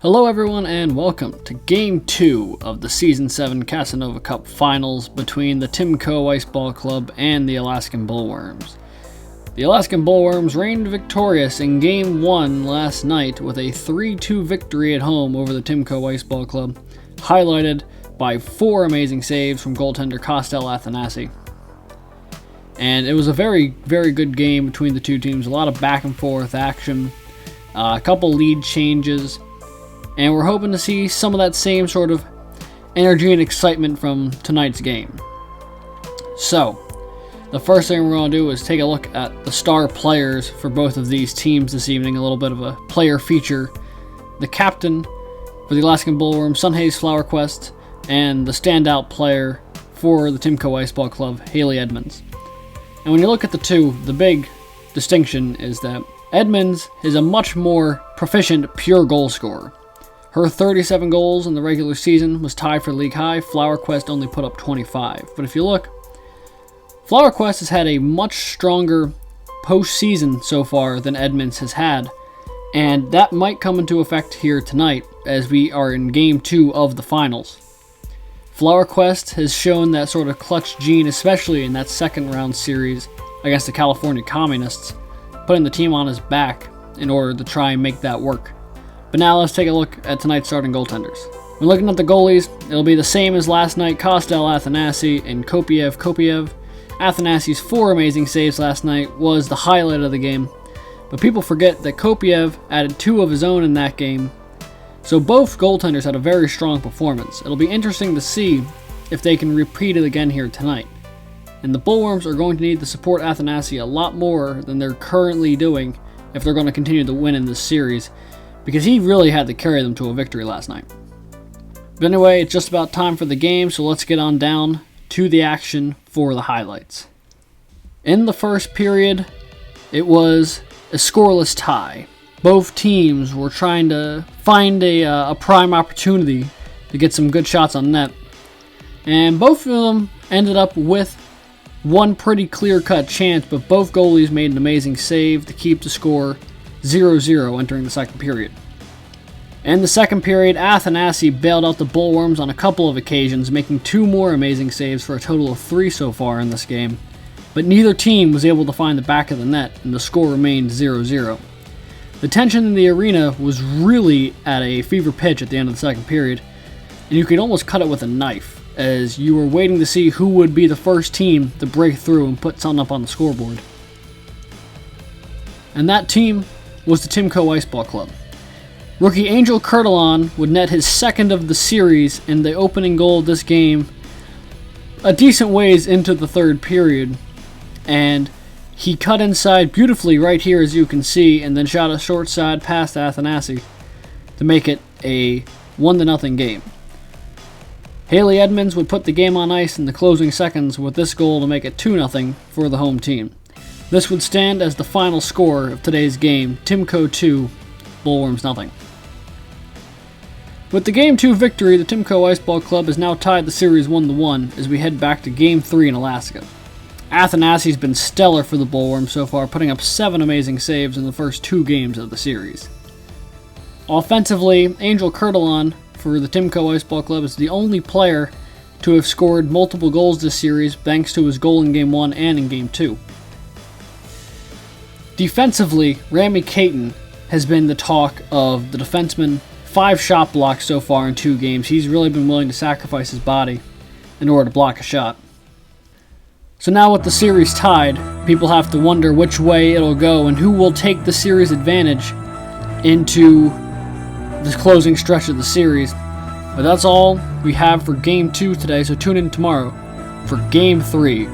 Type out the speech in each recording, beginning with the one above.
Hello everyone and welcome to Game 2 of the Season 7 Casanova Cup Finals between the TimCo Iceball Club and the Alaskan Bullworms. The Alaskan Bullworms reigned victorious in Game 1 last night with a 3-2 victory at home over the TimCo Iceball Club, highlighted by 4 amazing saves from goaltender Kostel Athanasi. And it was a very, very good game between the two teams, a lot of back and forth action, a couple lead changes, and we're hoping to see some of that same sort of energy and excitement from tonight's game. So, the first thing we're going to do is take a look at the star players for both of these teams this evening, a little bit of a player feature. The captain for the Alaskan Bullworms, Sunhaze Flowerquest, and the standout player for the TimCo Iceball Club, Haley Edmonds. And when you look at the two, the big distinction is that Edmonds is a much more proficient pure goal scorer. Her 37 goals in the regular season was tied for league high. Flowerquest only put up 25. But if you look, Flowerquest has had a much stronger postseason so far than Edmonds has had, and that might come into effect here tonight as we are in Game 2 of the finals. Flowerquest has shown that sort of clutch gene, especially in that second round series against the California Communists, putting the team on his back in order to try and make that work. But now let's take a look at tonight's starting goaltenders. When looking at the goalies, it'll be the same as last night, Kostel Athanasi and Kopiev. Athanasi's 4 amazing saves last night was the highlight of the game, but people forget that Kopiev added 2 of his own in that game, so both goaltenders had a very strong performance. It'll be interesting to see if they can repeat it again here tonight. And the Bullworms are going to need to support Athanasi a lot more than they're currently doing if they're going to continue to win in this series, because he really had to carry them to a victory last night. But anyway, it's just about time for the game, so let's get on down to the action for the highlights. In the first period, it was a scoreless tie. Both teams were trying to find a prime opportunity to get some good shots on net, and both of them ended up with one pretty clear-cut chance, but both goalies made an amazing save to keep the score 0-0 entering the second period. In the second period, Athanasi bailed out the Bullworms on a couple of occasions, making 2 more amazing saves for a total of 3 so far in this game, but neither team was able to find the back of the net, and the score remained 0-0. The tension in the arena was really at a fever pitch at the end of the second period, and you could almost cut it with a knife, as you were waiting to see who would be the first team to break through and put something up on the scoreboard. And that team was the TimCo Iceball Club. Rookie Angel Kurtelon would net his second of the series in the opening goal of this game a decent ways into the third period, and he cut inside beautifully right here as you can see, and then shot a short side past Athanasi to make it a 1-0 game. Haley Edmonds would put the game on ice in the closing seconds with this goal to make it 2-0 for the home team. This would stand as the final score of today's game, TimCo 2, Bullworms 0. With the Game 2 victory, the TimCo Iceball Club has now tied the series 1-1 as we head back to Game 3 in Alaska. Athanasi's been stellar for the Bullworms so far, putting up 7 amazing saves in the first 2 games of the series. Offensively, Angel Kurtelon for the TimCo Iceball Club is the only player to have scored multiple goals this series thanks to his goal in Game 1 and in Game 2. Defensively, Rami Caton has been the talk of the defenseman. 5 shot blocks so far in 2 games. He's really been willing to sacrifice his body in order to block a shot. So now with the series tied, people have to wonder which way it'll go and who will take the series advantage into the closing stretch of the series. But that's all we have for Game 2 today, so tune in tomorrow for Game 3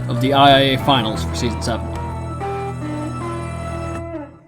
of the IIA Finals for Season 7.